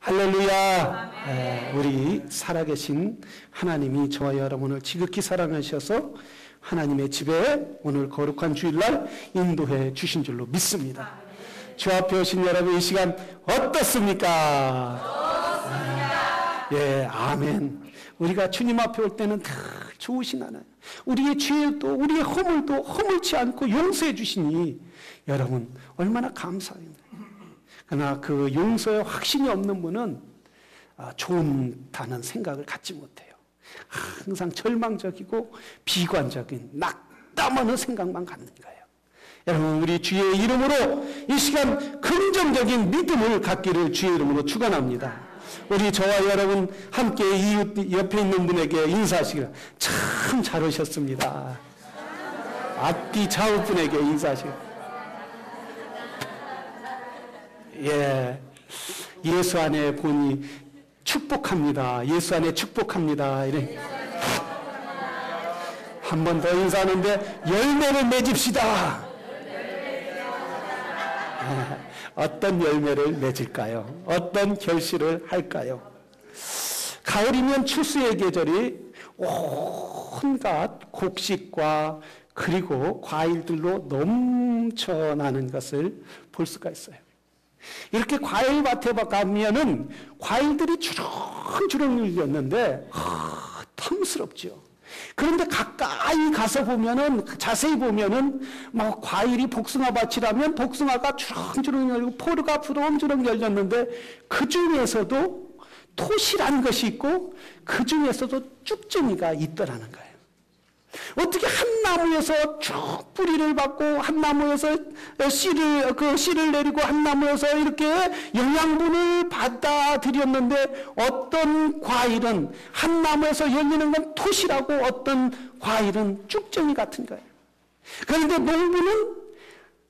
할렐루야. 우리 살아계신 하나님이 저와 여러분을 지극히 사랑하셔서 하나님의 집에 오늘 거룩한 주일날 인도해 주신 줄로 믿습니다. 주 앞에 오신 여러분 이 시간 어떻습니까? 예, 아멘. 우리가 주님 앞에 올 때는 다 좋으신 하나님, 우리의 죄도 우리의 허물도 허물치 않고 용서해 주시니 여러분 얼마나 감사합니다. 그러나 그 용서에 확신이 없는 분은 좋다는 생각을 갖지 못해요. 항상 절망적이고 비관적인 낙담하는 생각만 갖는 거예요. 여러분 우리 주의 이름으로 이 시간 긍정적인 믿음을 갖기를 주의 이름으로 축원합니다. 우리 저와 여러분 함께 이웃 옆에 있는 분에게 인사하시기를 참 잘 오셨습니다. 앞뒤 좌우 분에게 인사하시기를. 예, 예수 안에 보니 축복합니다. 예수 안에 축복합니다. 이래. 한 번 더 인사하는데 열매를 맺읍시다. 어떤 열매를 맺을까요? 어떤 결실을 할까요? 가을이면 추수의 계절이 온갖 곡식과 그리고 과일들로 넘쳐나는 것을 볼 수가 있어요. 이렇게 과일밭에 가면은 과일들이 주렁주렁 열렸는데 탐스럽죠. 그런데 가까이 가서 보면은, 자세히 보면은 뭐 과일이 복숭아밭이라면 복숭아가 주렁주렁 열리고 포도가 주렁주렁 열렸는데 그 중에서도 토실한 것이 있고 그 중에서도 쭉정이가 있더라는 거예요. 어떻게 한 나무에서 쭉 뿌리를 받고 한 나무에서 씨를 내리고 한 나무에서 이렇게 영양분을 받아들였는데 어떤 과일은 한 나무에서 열리는 건 토시라고 어떤 과일은 쭉정이 같은 거예요. 그런데 농부는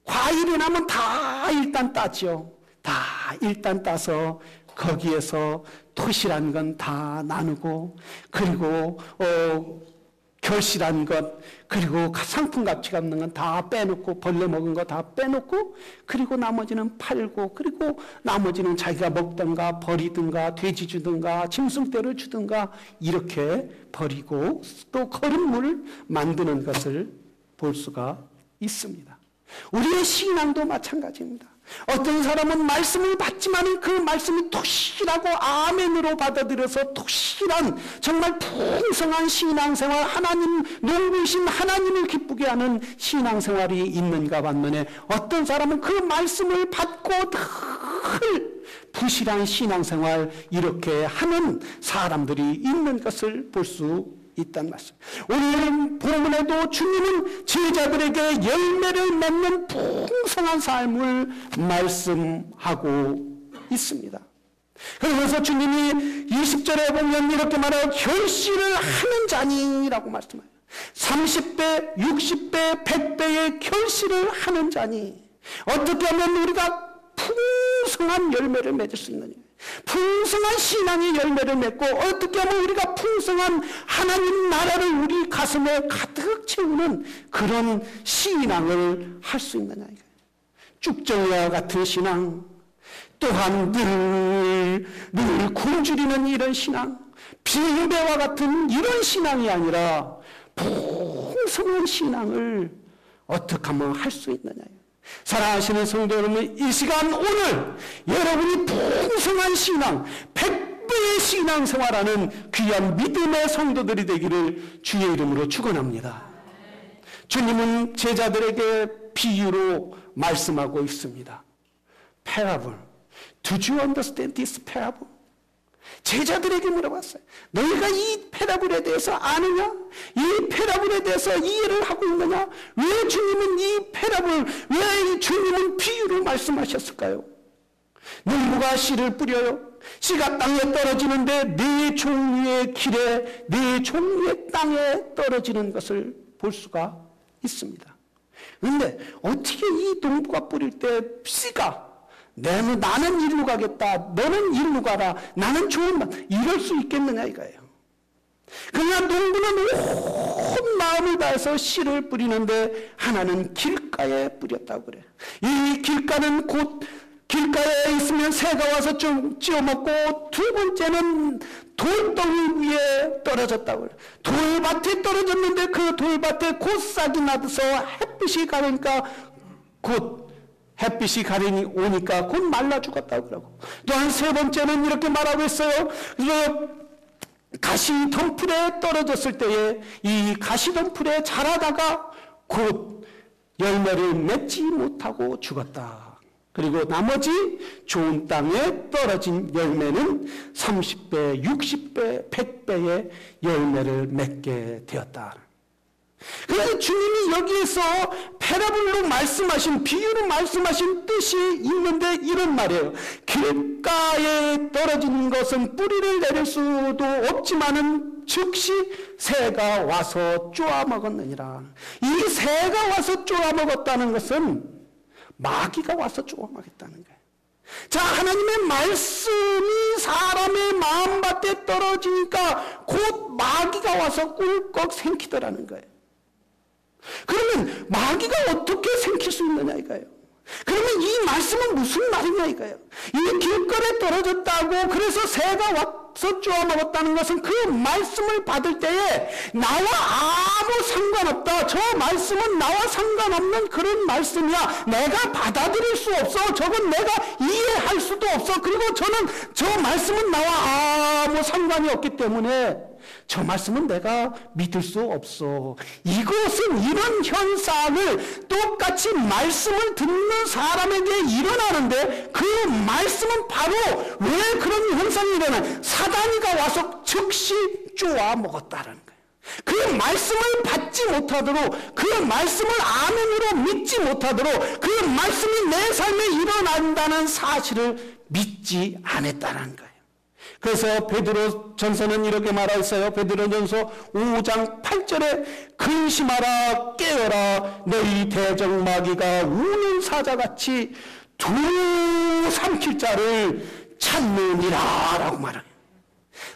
과일이 나면 다 일단 따죠. 다 일단 따서 거기에서 토실한 건 다 나누고 그리고 결실한 것 그리고 상품 가치가 없는 건 다 빼놓고 벌레 먹은 거 다 빼놓고 그리고 나머지는 팔고 그리고 나머지는 자기가 먹던가 버리든가 돼지 주든가 짐승떼를 주든가 이렇게 버리고 또 거름물 만드는 것을 볼 수가 있습니다. 우리의 신앙도 마찬가지입니다. 어떤 사람은 말씀을 받지만 그 말씀이 독실하고 아멘으로 받아들여서 독실한 정말 풍성한 신앙생활, 하나님 농부이신 하나님을 기쁘게 하는 신앙생활이 있는가 반면에 어떤 사람은 그 말씀을 받고 늘 부실한 신앙생활 이렇게 하는 사람들이 있는 것을 볼 수 있단 말씀. 오늘 본문에도 주님은 제자들에게 열매를 맺는 풍성한 삶을 말씀하고 있습니다. 그러면서 주님이 20절에 보면 이렇게 말해요. 결실을 하는 자니라고 말씀해요. 30배, 60배, 100배의 결실을 하는 자니. 어떻게 하면 우리가 풍성한 열매를 맺을 수 있느냐. 풍성한 신앙의 열매를 맺고 어떻게 하면 우리가 풍성한 하나님 나라를 우리 가슴에 가득 채우는 그런 신앙을 할 수 있느냐. 쭉정이와 같은 신앙, 또한 늘 굶주리는 이런 신앙, 빈배와 같은 이런 신앙이 아니라 풍성한 신앙을 어떻게 하면 할 수 있느냐. 사랑하시는 성도 여러분, 이 시간 오늘 여러분이 풍성한 신앙, 100배의 신앙생활하는 귀한 믿음의 성도들이 되기를 주의 이름으로 축원합니다. 주님은 제자들에게 비유로 말씀하고 있습니다. Parable. Did you understand this parable? 제자들에게 물어봤어요. 너희가 이 패라블에 대해서 아느냐? 이 패라블에 대해서 이해를 하고 있느냐? 왜 주님은 이 패라블, 왜 주님은 비유로 말씀하셨을까요? 농부가 씨를 뿌려요. 씨가 땅에 떨어지는데 네 종류의 길에, 네 종류의 땅에 떨어지는 것을 볼 수가 있습니다. 그런데 어떻게 이 농부가 뿌릴 때 씨가 나는 일로 가겠다. 너는 일로 가라. 나는 좋은 말. 이럴 수 있겠느냐 이거예요. 그러나 농부는 온 마음을 다해서 씨를 뿌리는데 하나는 길가에 뿌렸다고 그래요. 이 길가는 곧 길가에 있으면 새가 와서 좀 찧어먹고, 두 번째는 돌덩이 위에 떨어졌다고 그래요. 돌밭에 떨어졌는데 그 돌밭에 곧 싹이 나서 햇빛이 가니까 곧 햇빛이 가리니 오니까 곧 말라 죽었다고 그러고, 또한 세 번째는 이렇게 말하고 있어요. 가시 덤불에 떨어졌을 때에 이 가시 덤불에 자라다가 곧 열매를 맺지 못하고 죽었다. 그리고 나머지 좋은 땅에 떨어진 열매는 30배, 60배, 100배의 열매를 맺게 되었다. 그래서 주님이 여기에서 패러블로 말씀하신, 비유로 말씀하신 뜻이 있는데 이런 말이에요. 길가에 떨어진 것은 뿌리를 내릴 수도 없지만은 즉시 새가 와서 쪼아 먹었느니라. 이 새가 와서 쪼아 먹었다는 것은 마귀가 와서 쪼아 먹었다는 거예요. 자, 하나님의 말씀이 사람의 마음밭에 떨어지니까 곧 마귀가 와서 꿀꺽 생기더라는 거예요. 그러면 마귀가 어떻게 생길 수 있느냐 이거예요. 그러면 이 말씀은 무슨 말이냐 이거예요. 이 길거리에 떨어졌다고 그래서 새가 와서 쪼아 먹었다는 것은 그 말씀을 받을 때에 나와 아무 상관없다. 저 말씀은 나와 상관없는 그런 말씀이야. 내가 받아들일 수 없어. 저건 내가 이해할 수도 없어. 그리고 저는 저 말씀은 나와 아무 상관이 없기 때문에 저 말씀은 내가 믿을 수 없어. 이것은 이런 현상을 똑같이 말씀을 듣는 사람에게 일어나는데 그 말씀은 바로 왜 그런 현상이 일어나? 사단이가 와서 즉시 쪼아 먹었다는 거예요. 그 말씀을 받지 못하도록, 그 말씀을 아멘으로 믿지 못하도록, 그 말씀이 내 삶에 일어난다는 사실을 믿지 않았다는 거예요. 그래서 베드로전서는 이렇게 말하고 있어요. 베드로전서 5장 8절에 근심하라 깨어라 너희 대적마귀가 우는 사자같이 두삼킬 자를 찾느니라 라고 말해요.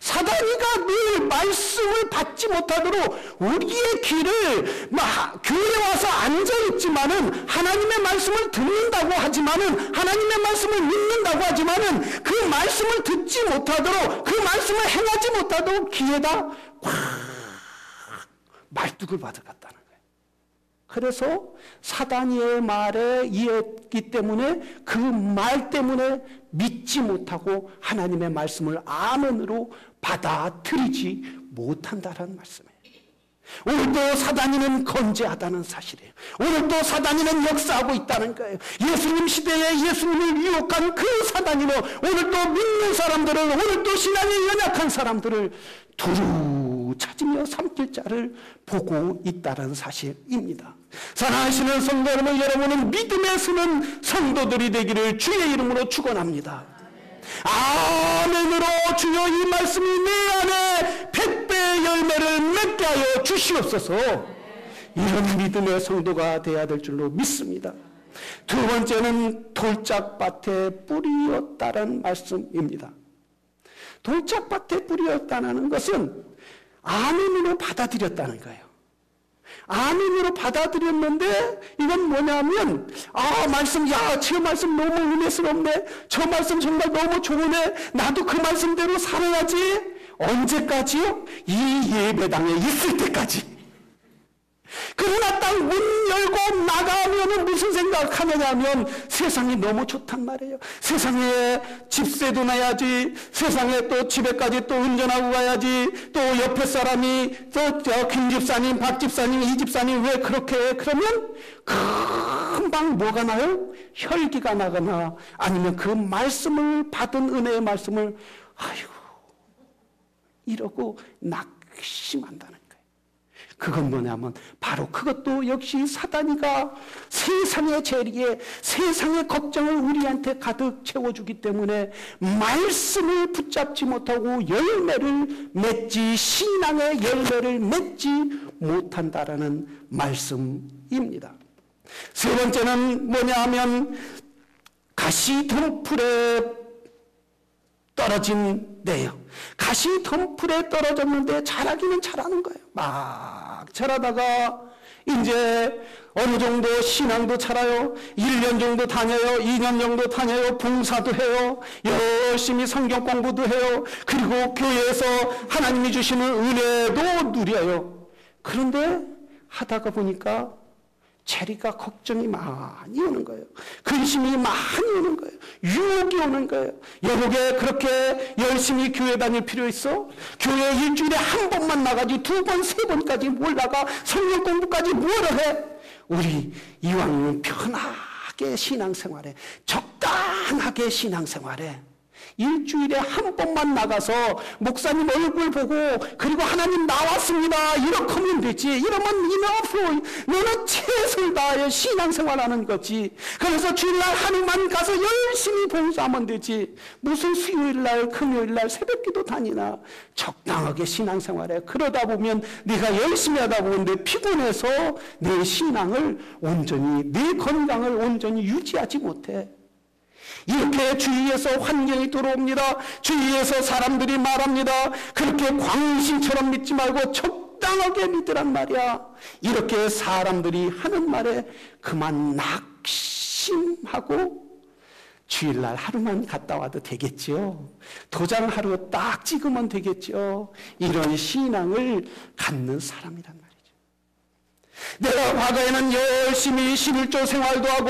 사단이가 늘 말씀을 받지 못하도록 우리의 귀를 교회에 와서 앉아있지만은 하나님의 말씀을 듣는다고 하지만은 하나님의 말씀을 믿는다고 하지만은 그 말씀을 듣지 못하도록 그 말씀을 행하지 못하도록 귀에다 말뚝을 받아갔다는 거예요. 그래서 사단이의 말에 이었기 때문에 그 말 때문에 믿지 못하고 하나님의 말씀을 아멘으로 받아들이지 못한다는 말씀이에요. 오늘도 사단이는 건재하다는 사실이에요. 오늘도 사단이는 역사하고 있다는 거예요. 예수님 시대에 예수님을 유혹한 그 사단이는 오늘도 믿는 사람들을, 오늘도 신앙이 연약한 사람들을 두루 찾으며 삼킬 자를 보고 있다는 사실입니다. 사랑하시는 성도 여러분, 여러분은 믿음에 서는 성도들이 되기를 주의 이름으로 축원합니다. 아멘으로 주여 이 말씀이 내 안에 100배의 열매를 맺게 하여 주시옵소서. 이런 믿음의 성도가 되어야 될 줄로 믿습니다. 두 번째는 돌짝밭에 뿌리였다는 말씀입니다. 돌짝밭에 뿌리였다는 것은 아멘으로 받아들였다는 거예요. 아멘으로 받아들였는데 이건 뭐냐면 말씀, 저 말씀 너무 은혜스럽네. 저 말씀 정말 너무 좋으네. 나도 그 말씀대로 살아야지. 언제까지요? 이 예배당에 있을 때까지. 그러나 딱 문 열고 나가면은 무슨 생각하느냐면 세상이 너무 좋단 말이에요. 세상에 집세도 내야지, 세상에 또 집에까지 또 운전하고 가야지, 또 옆에 사람이 또 김 집사님, 박 집사님, 이 집사님 왜 그렇게 해? 그러면 금방 뭐가 나요? 혈기가 나거나 아니면 그 말씀을 받은 은혜의 말씀을 아이고 이러고 낙심한다는 거예요. 그건 뭐냐면 바로 그것도 역시 사단이가 세상의 재리에 세상의 걱정을 우리한테 가득 채워주기 때문에 말씀을 붙잡지 못하고 열매를 맺지, 신앙의 열매를 맺지 못한다라는 말씀입니다. 세 번째는 뭐냐 하면 가시 덤불에 떨어진 데요. 가시 덤불에 떨어졌는데 자라기는 자라는 거예요. 막 자라다가 이제 어느 정도 신앙도 자라요. 1년 정도 다녀요. 2년 정도 다녀요. 봉사도 해요. 열심히 성경 공부도 해요. 그리고 교회에서 하나님이 주시는 은혜도 누려요. 그런데 하다가 보니까 체리가 걱정이 많이 오는 거예요. 근심이 많이 오는 거예요. 유혹이 오는 거예요. 여보게 그렇게 열심히 교회 다닐 필요 있어? 교회 일주일에 한 번만 나가지 2번, 3번까지 뭘 나가? 성경 공부까지 뭐를 해? 우리 이왕이면 편하게 신앙생활해. 적당하게 신앙생활해. 일주일에 한 번만 나가서 목사님 얼굴 보고 그리고 하나님 나왔습니다 이렇게 하면 되지. 이러면 이너프 너는 최선을 다하여 신앙생활하는 거지. 그래서 주일날 하루만 가서 열심히 봉사하면 되지. 무슨 수요일날 금요일날 새벽기도 다니나. 적당하게 신앙생활해. 그러다 보면 네가 열심히 하다 보는데 피곤해서 내 신앙을 온전히 내 건강을 온전히 유지하지 못해. 이렇게 주위에서 환경이 들어옵니다. 주위에서 사람들이 말합니다. 그렇게 광신처럼 믿지 말고 적당하게 믿으란 말이야. 이렇게 사람들이 하는 말에 그만 낙심하고 주일날 하루만 갔다 와도 되겠죠. 도장 하루 딱 찍으면 되겠죠. 이런 신앙을 갖는 사람이란 말이에요. 내가 과거에는 열심히 11조 생활도 하고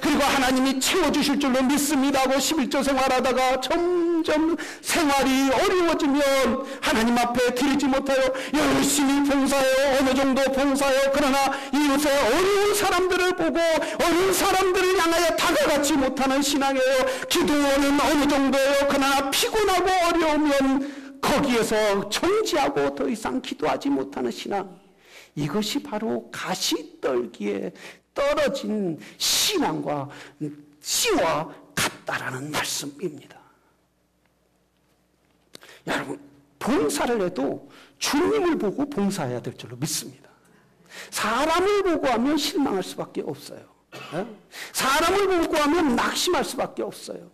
그리고 하나님이 채워주실 줄로 믿습니다 하고 11조 생활하다가 점점 생활이 어려워지면 하나님 앞에 드리지 못해요. 열심히 봉사해요. 어느 정도 봉사해요. 그러나 이웃에 어려운 사람들을 보고 어려운 사람들을 향하여 다가가지 못하는 신앙이에요. 기도는 어느 정도예요. 그러나 피곤하고 어려우면 거기에서 정지하고 더 이상 기도하지 못하는 신앙. 이것이 바로 가시떨기에 떨어진 신앙과 씨와 같다라는 말씀입니다. 여러분, 봉사를 해도 주님을 보고 봉사해야 될 줄로 믿습니다. 사람을 보고 하면 실망할 수밖에 없어요. 사람을 보고 하면 낙심할 수밖에 없어요.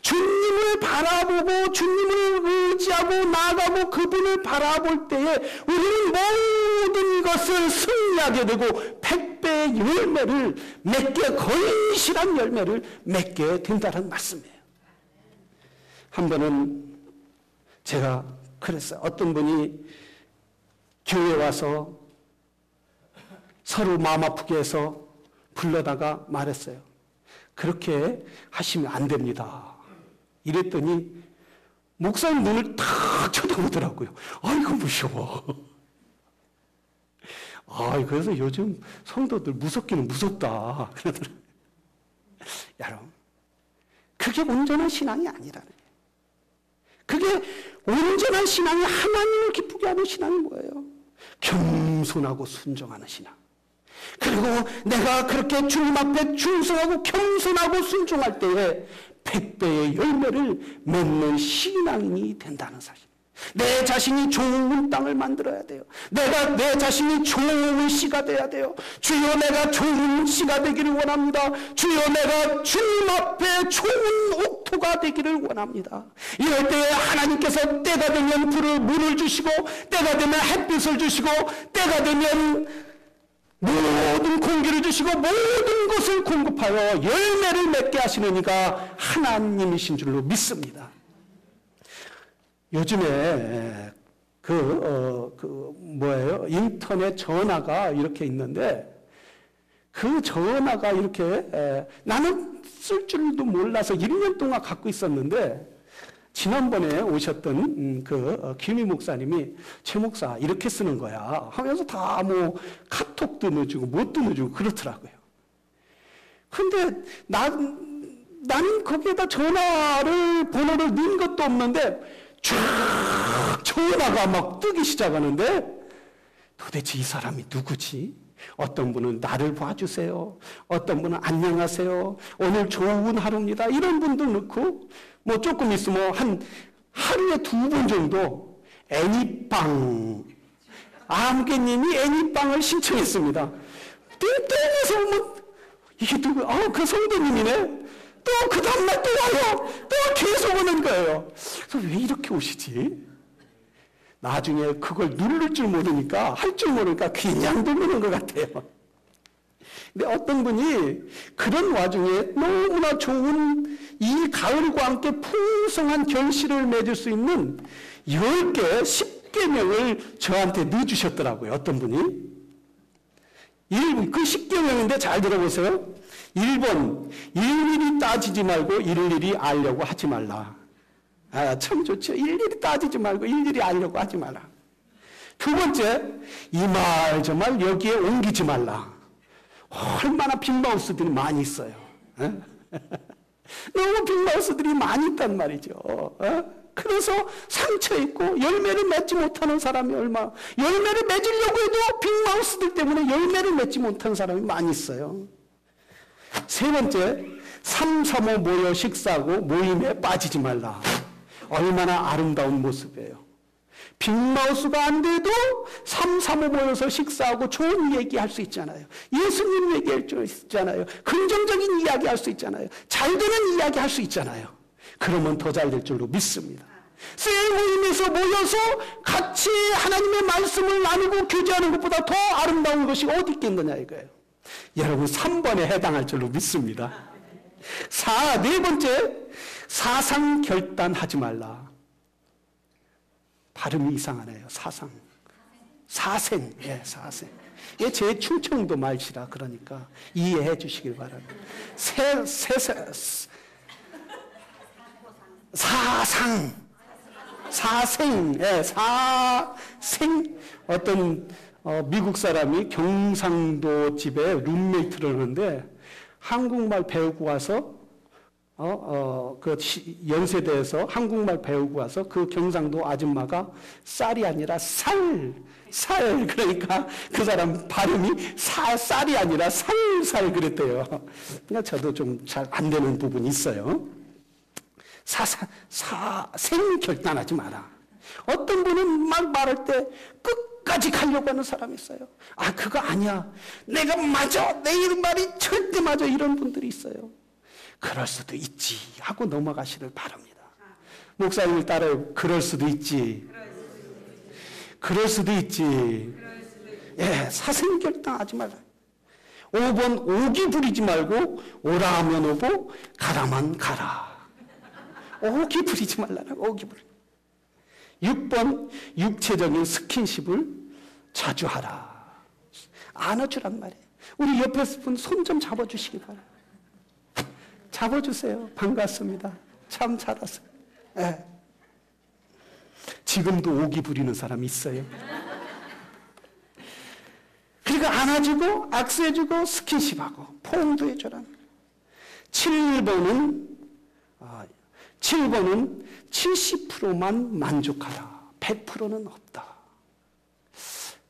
주님을 바라보고 주님을 의지하고 나아가고 그분을 바라볼 때에 우리는 모든 것을 승리하게 되고 100배의 열매를 맺게, 건실한 열매를 맺게 된다는 말씀이에요. 한 번은 제가 그랬어요. 어떤 분이 교회에 와서 서로 마음 아프게 해서 불러다가 말했어요. 그렇게 하시면 안 됩니다. 이랬더니 목사님 눈을 탁 쳐다보더라고요. 아이고 무서워. 그래서 요즘 성도들 무섭기는 무섭다 그러더라고요. 여러분, 그게 온전한 신앙이 아니라는 거예요. 그게 온전한 신앙이 하나님을 기쁘게 하는 신앙이 뭐예요? 겸손하고 순종하는 신앙. 그리고 내가 그렇게 주님 앞에 충성하고 겸손하고 순종할 때에 100배의 열매를 맺는 신앙인이 된다는 사실. 내 자신이 좋은 땅을 만들어야 돼요. 내 자신이 좋은 씨가 돼야 돼요. 주여 내가 좋은 씨가 되기를 원합니다. 주여 내가 주님 앞에 좋은 옥토가 되기를 원합니다. 이럴 때에 하나님께서 때가 되면 물을 주시고 때가 되면 햇빛을 주시고 때가 되면 모든 공기를 주시고 모든 것을 공급하여 열매를 맺게 하시는 이가 하나님이신 줄로 믿습니다. 요즘에 인터넷 전화가 이렇게 있는데 그 전화가 이렇게 나는 쓸 줄도 몰라서 1년 동안 갖고 있었는데 지난번에 오셨던 김희 목사님이 최 목사 이렇게 쓰는 거야 하면서 다 카톡도 넣어주고 뭣도 넣어주고 그렇더라고요. 근데 나는 거기에다 번호를 넣은 것도 없는데 쫙 전화가 막 뜨기 시작하는데 도대체 이 사람이 누구지? 어떤 분은 나를 봐주세요. 어떤 분은 안녕하세요. 오늘 좋은 하루입니다. 이런 분도 넣고 조금 있으면 하루에 2번 정도 애니빵 아무개님이 애니빵을 신청했습니다. 땡땡해서 이게 누구? 그 성도님이네. 또 그 다음날 또 와요. 또 계속 오는 거예요. 그래서 왜 이렇게 오시지? 나중에 그걸 누를 줄 모르니까, 할 줄 모르니까 그냥 누르는 것 같아요. 근데 어떤 분이 그런 와중에 너무나 좋은 이 가을과 함께 풍성한 결실을 맺을 수 있는 10개, 10계명을 저한테 넣어주셨더라고요. 어떤 분이. 그 10계명인데 잘 들어보세요. 1번, 일일이 따지지 말고 일일이 알려고 하지 말라. 아, 참 좋죠. 일일이 따지지 말고 일일이 알려고 하지 마라. 두 번째, 이 말 저 말 여기에 옮기지 말라. 얼마나 빅마우스들이 많이 있어요. 너무 빅마우스들이 많이 있단 말이죠. 그래서 상처 있고 열매를 맺지 못하는 사람이 열매를 맺으려고 해도 빅마우스들 때문에 열매를 맺지 못하는 사람이 많이 있어요. 세 번째, 3, 3, 5 모여 식사하고 모임에 빠지지 말라. 얼마나 아름다운 모습이에요. 빅마우스가 안 돼도 3, 3, 5 모여서 식사하고 좋은 얘기할 수 있잖아요. 예수님 얘기할 수 있잖아요. 긍정적인 이야기 할 수 있잖아요. 잘 되는 이야기 할 수 있잖아요. 그러면 더 잘 될 줄로 믿습니다. 셀 모임에서 모여서 같이 하나님의 말씀을 나누고 교제하는 것보다 더 아름다운 것이 어디 있겠느냐 이거예요. 여러분 3번에 해당할 줄로 믿습니다. 네 번째, 사상 결단하지 말라. 발음이 이상하네요. 사생. 예, 사생. 이게 제 충청도 말씨라 그러니까 이해해 주시길 바랍니다. 사생. 예, 사생. 어떤 미국 사람이 경상도 집에 룸메이트를 하는데 한국말 배우고 와서 그 연세대에서 한국말 배우고 와서 그 경상도 아줌마가 쌀이 아니라 살 그러니까 그 사람 발음이 쌀이 아니라 살 그랬대요. 그러니까 저도 좀 잘 안 되는 부분이 있어요. 사생 결단하지 마라. 어떤 분은 막 말할 때 끝까지 가려고 하는 사람이 있어요. 아, 그거 아니야. 내가 맞아. 내 말이 절대 맞아. 이런 분들이 있어요. 그럴 수도 있지 하고 넘어가시길 바랍니다. 목사님을 따라요. 그럴 수도 있지. 그럴 수도 있지. 예, 사생 결단하지 말라. 5번, 오기 부리지 말고 오라 하면 오고 가라만 가라. 오기 부리지 말라는 오기 부리. 6번, 육체적인 스킨십을 자주 하라. 안아주란 말이에요. 우리 옆에 분 손 좀 잡아주시기 바랍니다. 잡아주세요. 반갑습니다. 참 잘하세요. 네. 지금도 오기 부리는 사람이 있어요. 그리고 안아주고 악수해주고 스킨십하고 포옹도 해줘라. 7번은 70%만 만족하라. 100%는 없다.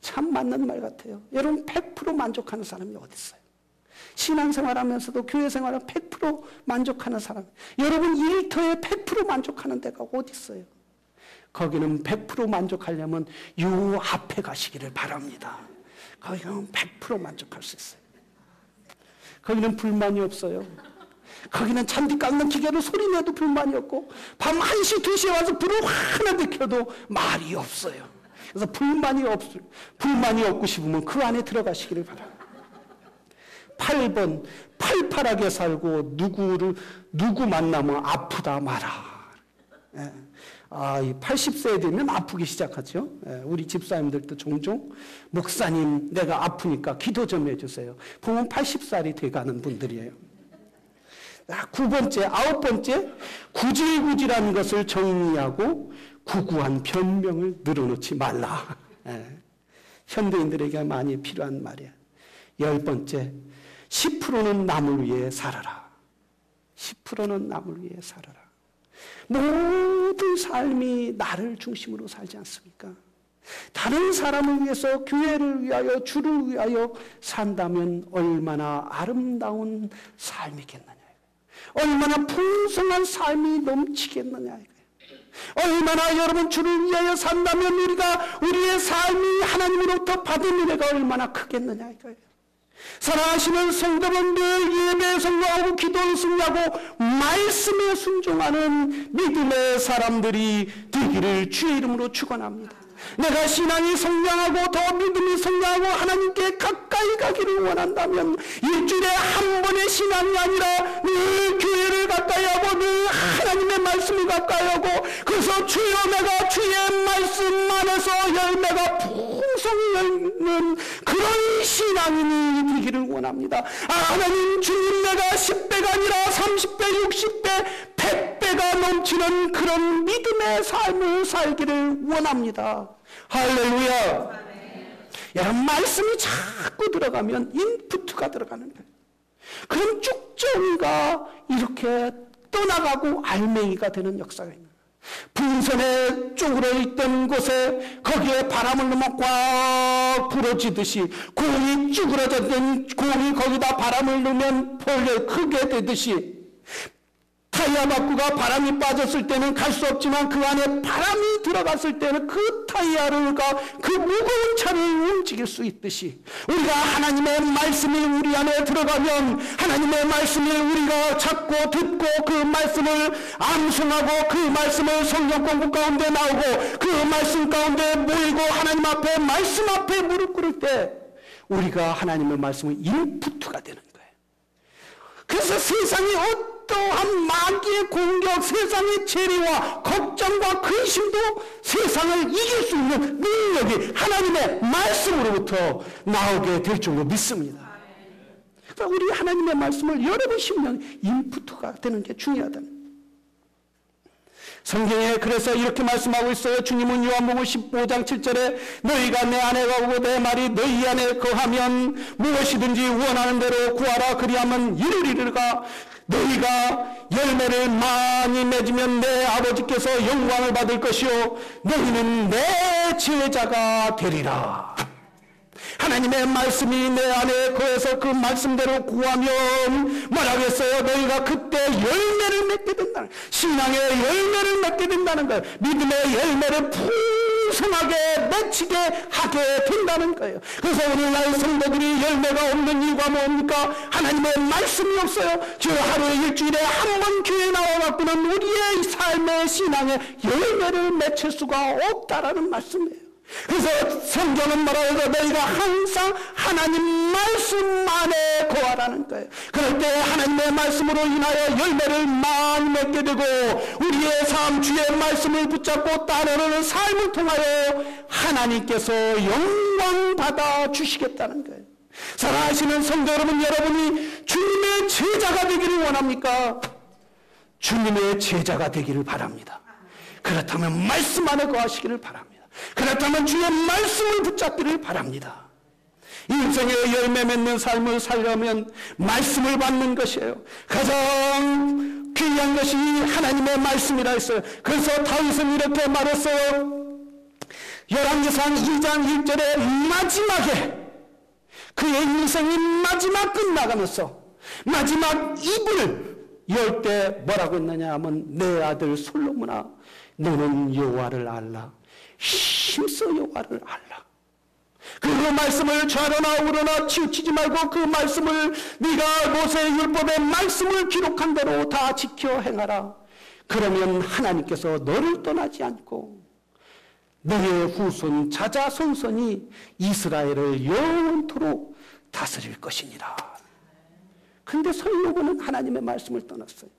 참 맞는 말 같아요. 여러분 100% 만족하는 사람이 어디 있어요? 신앙생활하면서도 교회생활을 100% 만족하는 사람. 여러분 일터에 100% 만족하는 데가 어디 있어요? 거기는 100% 만족하려면 요 앞에 가시기를 바랍니다. 거기는 100% 만족할 수 있어요. 거기는 불만이 없어요. 거기는 잔디 깎는 기계로 소리내도 불만이 없고 밤 1시, 2시에 와서 불을 환하게 켜도 말이 없어요. 그래서 불만이 없고 싶으면 그 안에 들어가시기를 바랍니다. 8번, 팔팔하게 살고 누구 만나면 아프다 마라. 예. 이 80세 되면 아프기 시작하죠. 예. 우리 집사님들도 종종 목사님 내가 아프니까 기도 좀 해주세요. 보면 80살이 돼가는 분들이에요. 9번째, 9번째, 구질구질한 것을 정리하고 구구한 변명을 늘어놓지 말라. 예. 현대인들에게 많이 필요한 말이야. 10번째, 10%는 남을 위해 살아라. 10%는 남을 위해 살아라. 모든 삶이 나를 중심으로 살지 않습니까? 다른 사람을 위해서, 교회를 위하여, 주를 위하여 산다면 얼마나 아름다운 삶이겠느냐. 얼마나 풍성한 삶이 넘치겠느냐. 얼마나 여러분 주를 위하여 산다면 우리의 삶이 하나님으로부터 받은 은혜가 얼마나 크겠느냐. 사랑하시는 성도분들, 예배에 순종하고 기도에 순종하고 말씀에 순종하는 믿음의 사람들이 되기를 주의 이름으로 축원합니다. 내가 신앙이 성장하고 더 믿음이 성장하고 하나님께 가까이 가기를 원한다면 일주일에 한 번의 신앙이 아니라 늘 교회를 가까이 하고 늘 하나님의 말씀을 가까이 하고 그래서 주여 내가 주의 말씀 안에서 열매가 풍성히 열는 그런 신앙인이 되기를 원합니다. 하나님 주님 내가 10배가 아니라 30배 60배 100배가 넘치는 그런 믿음의 삶을 살기를 원합니다. 할렐루야. 여러분 말씀이 자꾸 들어가면 인풋가 들어가는 거예요. 그럼 쭉정이가 이렇게 떠나가고 알맹이가 되는 역사가 있는 거예요. 풍선에 쪼그려 있던 곳에 거기에 바람을 넣으면 꽉 부러지듯이 공이 쭈그러졌던 공이 거기다 바람을 넣으면 벌레 크게 되듯이 타이어 바꾸가 바람이 빠졌을 때는 갈 수 없지만 그 안에 바람이 들어갔을 때는 그 타이어가 그 무거운 차를 움직일 수 있듯이 우리가 하나님의 말씀이 우리 안에 들어가면 하나님의 말씀을 우리가 찾고 듣고 그 말씀을 암송하고 그 말씀을 성경 공부 가운데 나오고 그 말씀 가운데 모이고 하나님 앞에 말씀 앞에 무릎 꿇을 때 우리가 하나님의 말씀은 인풋가 되는 거예요. 그래서 세상이 어떠한 마귀의 공격, 세상의 재리와 걱정과 근심도 세상을 이길 수 있는 능력이 하나님의 말씀으로부터 나오게 될 줄로 믿습니다. 그러니까 우리 하나님의 말씀을 여러 번 씹는 인풋가 되는 게 중요하다. 성경에 그래서 이렇게 말씀하고 있어요. 주님은 요한복음 15장 7절에 너희가 내 안에 거하고 내 말이 너희 안에 거하면 무엇이든지 원하는 대로 구하라 그리하면 이루리라. 너희가 열매를 많이 맺으면 내 아버지께서 영광을 받을 것이요 너희는 내 제자가 되리라. 하나님의 말씀이 내 안에 거해서 그 말씀대로 구하면 뭐라겠어요? 너희가 그때 열매를 맺게 된다는, 신앙의 열매를 맺게 된다는 거예요. 믿음의 열매를 풍성하게 맺히게 하게 된다는 거예요. 그래서 오늘날 성도들이 열매가 없는 이유가 뭡니까? 하나님의 말씀이 없어요. 저 하루에 일주일에 한 번 교회에 나와갖고는 우리의 삶의 신앙의 열매를 맺힐 수가 없다라는 말씀이에요. 그래서 성경은 뭐라고 해서 너희가 항상 하나님 말씀 안에 거하라는 거예요. 그럴 때 하나님의 말씀으로 인하여 열매를 많이 맺게 되고 우리의 삶 주의 말씀을 붙잡고 따르는 삶을 통하여 하나님께서 영광 받아 주시겠다는 거예요. 사랑하시는 성도 여러분, 여러분이 주님의 제자가 되기를 원합니까? 주님의 제자가 되기를 바랍니다. 그렇다면 말씀 안에 거하시기를 바랍니다. 그렇다면 주의 말씀을 붙잡기를 바랍니다. 인생의 열매 맺는 삶을 살려면 말씀을 받는 것이에요. 가장 귀한 것이 하나님의 말씀이라 했어요. 그래서 다윗은 이렇게 말했어요. 열왕기상 2장 1절에 마지막에 그의 인생이 마지막 끝나가면서 마지막 입을 열 때 뭐라고 했느냐 하면 내 아들 솔로몬아 너는 여호와를 알라. 힘써 여호와를 알라. 그 말씀을 좌로나 우로나 치우치지 말고 그 말씀을 네가 모세의 율법의 말씀을 기록한 대로 다 지켜 행하라. 그러면 하나님께서 너를 떠나지 않고 너의 후손 자자손손이 이스라엘을 영원토록 다스릴 것이니라. 근데 솔로몬은 하나님의 말씀을 떠났어요.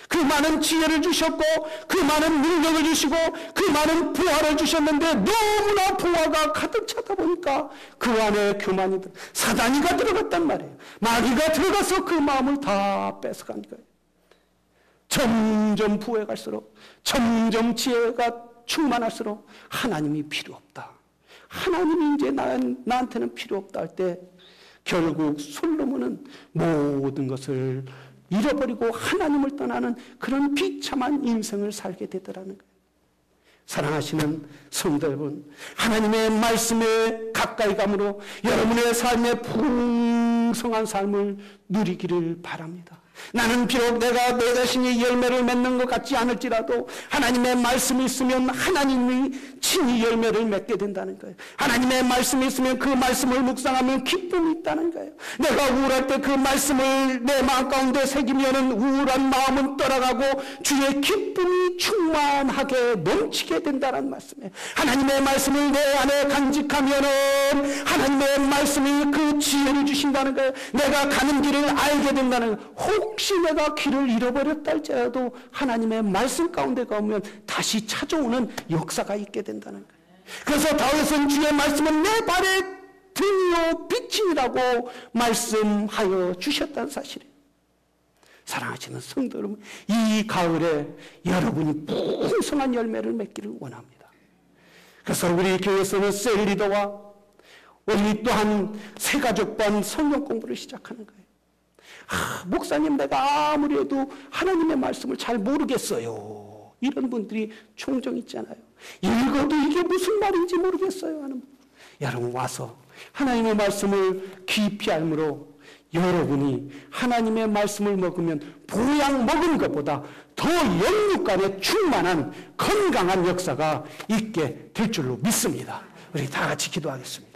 그 많은 지혜를 주셨고 그 많은 능력을 주시고 그 많은 부활을 주셨는데 너무나 부활가 가득 차다 보니까 그 안에 교만이들 사단이가 들어갔단 말이에요. 마귀가 들어가서 그 마음을 다 뺏어간 거예요. 점점 부해 갈수록 점점 지혜가 충만할수록 하나님이 필요 없다. 하나님이 이제 나한테는 필요 없다 할 때 결국 솔로몬은 모든 것을 잃어버리고 하나님을 떠나는 그런 비참한 인생을 살게 되더라는 거예요. 사랑하시는 성도 여러분, 하나님의 말씀에 가까이 감으로 여러분의 삶의 풍성한 삶을 누리기를 바랍니다. 나는 비록 내가 내 자신이 열매를 맺는 것 같지 않을지라도 하나님의 말씀이 있으면 하나님이 친히 열매를 맺게 된다는 거예요. 하나님의 말씀이 있으면 그 말씀을 묵상하면 기쁨이 있다는 거예요. 내가 우울할 때 그 말씀을 내 마음 가운데 새기면 우울한 마음은 떠나가고 주의 기쁨이 충만하게 넘치게 된다는 말씀이에요. 하나님의 말씀을 내 안에 간직하면 하나님의 말씀이 그 지혜를 주신다는 거예요. 내가 가는 길을 알게 된다는 거예요. 혹시 내가 길을 잃어버렸다 할지라도 하나님의 말씀 가운데 가면 다시 찾아오는 역사가 있게 된다는 거예요. 그래서 다윗은 주의 말씀은 내 발의 등이요 빛이라고 말씀하여 주셨다는 사실이에요. 사랑하시는 성도 여러분, 이 가을에 여러분이 풍성한 열매를 맺기를 원합니다. 그래서 우리 교회에서는 셀리더와 우리 또한 새 가족반 성경 공부를 시작하는 거예요. 목사님, 내가 아무리 해도 하나님의 말씀을 잘 모르겠어요. 이런 분들이 종종 있잖아요. 읽어도 이게 무슨 말인지 모르겠어요 하는 분. 여러분 와서 하나님의 말씀을 깊이 알므로 여러분이 하나님의 말씀을 먹으면 보약 먹은 것보다 더 영육간에 충만한 건강한 역사가 있게 될 줄로 믿습니다. 우리 다 같이 기도하겠습니다.